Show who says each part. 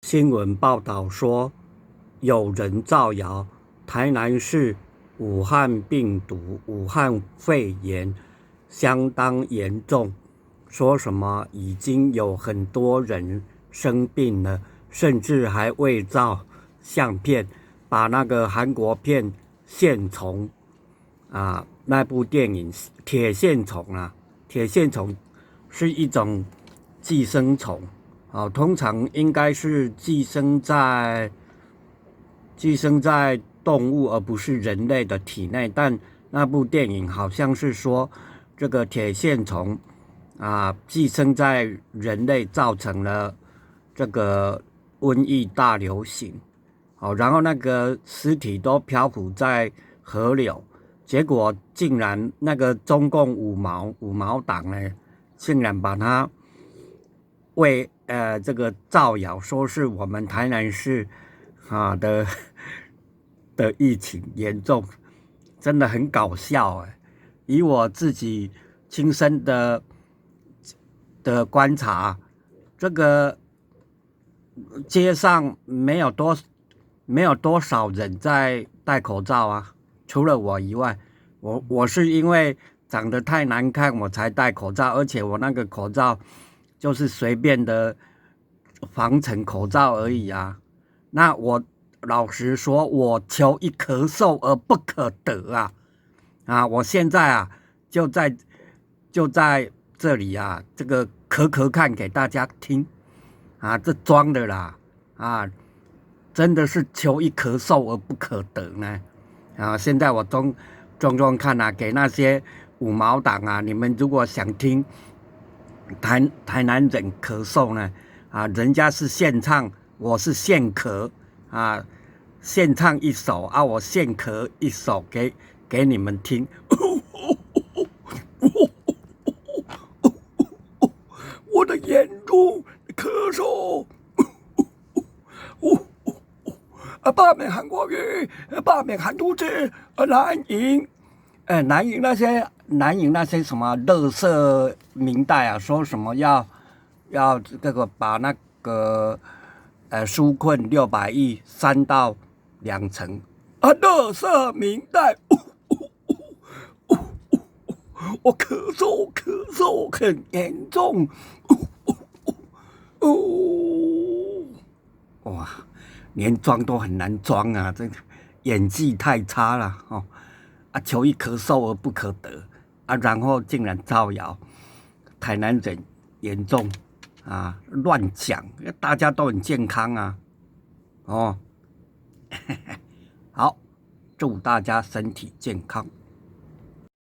Speaker 1: 新闻报道说，有人造谣台南市武汉病毒、武汉肺炎相当严重，说什么已经有很多人生病了，甚至还伪造相片，把那个韩国片《线虫》那部电影铁线虫铁线虫是一种寄生虫。通常应该是寄生在动物而不是人类的体内，但那部电影好像是说这个铁线虫寄生在人类，造成了这个瘟疫大流行。然后那个尸体都漂浮在河流，结果竟然那个中共五毛党呢，竟然把它这个造谣说是我们台南市的疫情严重，真的很搞笑以我自己亲身的观察，这个街上没有多少人在戴口罩啊，除了我以外，我是因为长得太难看我才戴口罩，而且我那个口罩就是随便的防尘口罩而已啊。那我老实说，我求一咳嗽而不可得我现在就在这里这个咳看给大家听这装的啦真的是求一咳嗽而不可得呢现在我装看给那些五毛党你们如果想听台南人咳嗽呢人家是现唱，我是现咳现唱一首我现咳一首给你们听。我的严重咳嗽，罢免韩国瑜，罢免韩都知，蓝营，蓝营那些什么垃圾民代说什么要这个把那个纾困600亿删到2成垃圾民代，我咳嗽很严重，哇，连装都很难装这个演技太差了求一咳嗽而不可得然后竟然造谣台南人严重乱讲，大家都很健康好，祝大家身体健康。